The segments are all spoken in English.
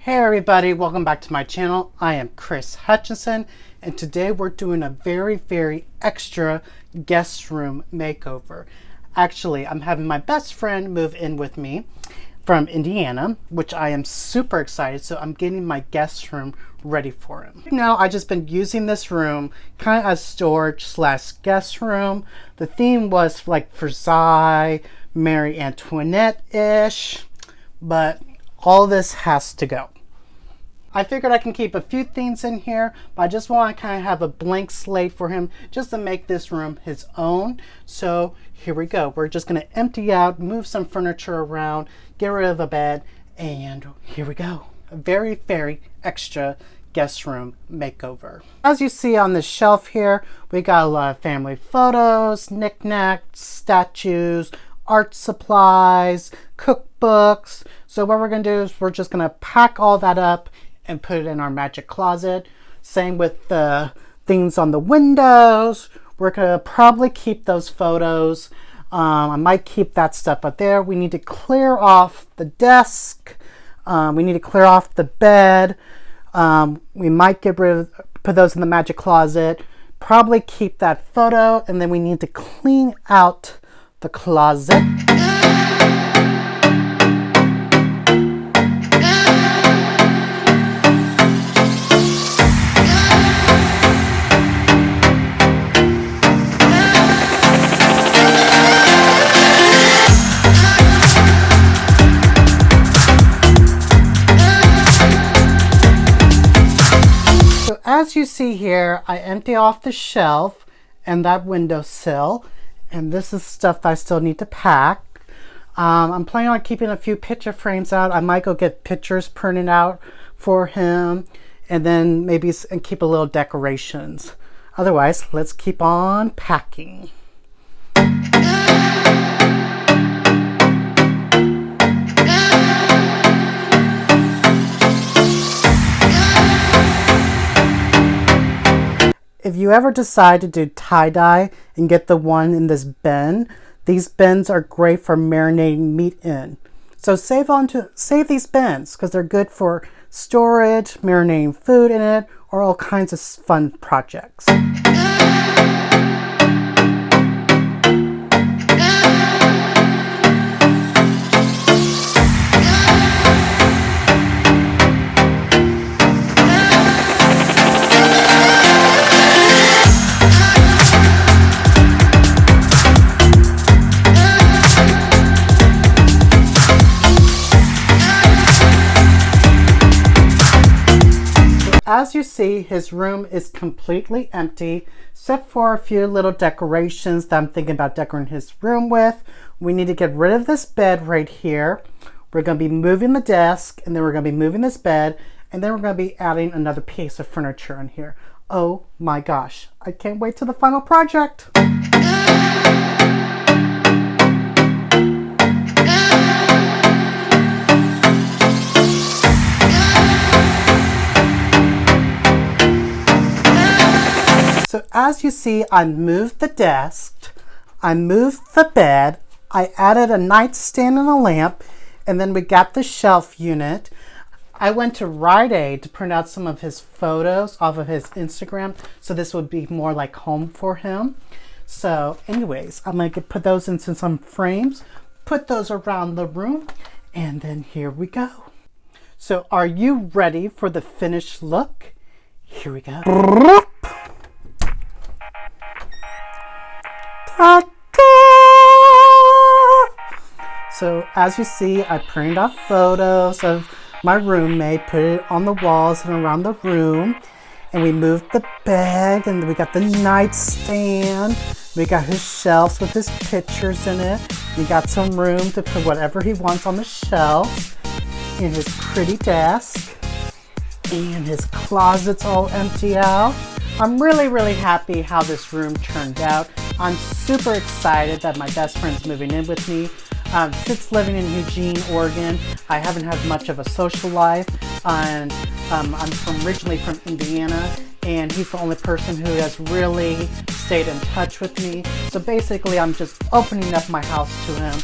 Hey everybody, welcome back to my channel. I am Chris Hutchinson, and today we're doing a very extra guest room makeover. Actually, I'm having my best friend move in with me from Indiana, which I am super excited, so I'm getting my guest room ready for him. Now, I've just been using this room kind of as storage slash guest room. The theme was like Versailles, Marie Antoinette-ish, but all this has to go. I figured I can keep a few things in here, but I just want to kind of have a blank slate for him just to make this room his own. So here we go. We're just going to empty out, move some furniture around, get rid of a bed, and here we go. A very extra guest room makeover. As you see on the shelf here, we got a lot of family photos, knickknacks, statues, art supplies, cookbooks. So what we're going to do is we're just going to pack all that up and put it in our magic closet. Same with the things on the windows. We're gonna probably keep those photos. I might keep that stuff up there. We need to clear off the desk. We need to clear off the bed. We might put those in the magic closet. Probably keep that photo, and then we need to clean out the closet. As you see here, I empty off the shelf and that windowsill, and this is stuff that I still need to pack. I'm planning on keeping a few picture frames out. I might go get pictures printed out for him, and then maybe keep a little decorations. Otherwise, let's keep on packing. If you ever decide to do tie-dye and get the one in this bin, these bins are great for marinating meat in. So save these bins because they're good for storage, marinating food in it, or all kinds of fun projects. As you see, his room is completely empty, except for a few little decorations that I'm thinking about decorating his room with. We need to get rid of this bed right here. We're going to be moving the desk, and then we're going to be moving this bed, and then we're going to be adding another piece of furniture in here. Oh my gosh, I can't wait till the final project. So as you see, I moved the desk, I moved the bed, I added a nightstand and a lamp, and then we got the shelf unit. I went to Rite Aid to print out some of his photos off of his Instagram, so this would be more like home for him. So anyways, I'm going to put those into some frames, put those around the room, and then here we go. So are you ready for the finished look? Here we go. So as you see, I printed out photos of my roommate, put it on the walls and around the room, and we moved the bed, and we got the nightstand, we got his shelves with his pictures in it, we got some room to put whatever he wants on the shelves, in his pretty desk, and his closet's all empty out. I'm really happy how this room turned out. I'm super excited that my best friend's moving in with me. Since living in Eugene, Oregon, I haven't had much of a social life, and I'm originally from Indiana, and he's the only person who has really stayed in touch with me. So basically, I'm just opening up my house to him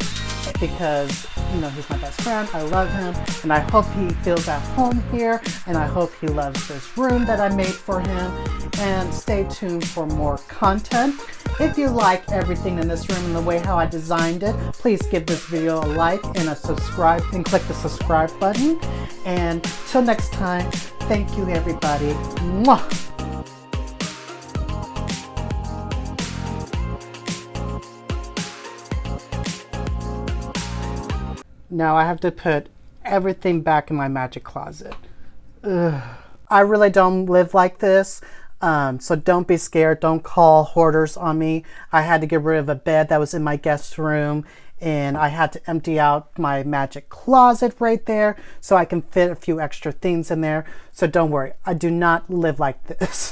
because he's my best friend. I love him, and I hope he feels at home here, and I hope he loves this room that I made for him. And stay tuned for more content. If you like everything in this room and the way how I designed it, please give this video a like and a subscribe, and click the subscribe button. And till next time, thank you everybody. Mwah! Now I have to put everything back in my magic closet. Ugh. I really don't live like this, so don't be scared. Don't call hoarders on me. I had to get rid of a bed that was in my guest room, and I had to empty out my magic closet right there so I can fit a few extra things in there. So don't worry, I do not live like this.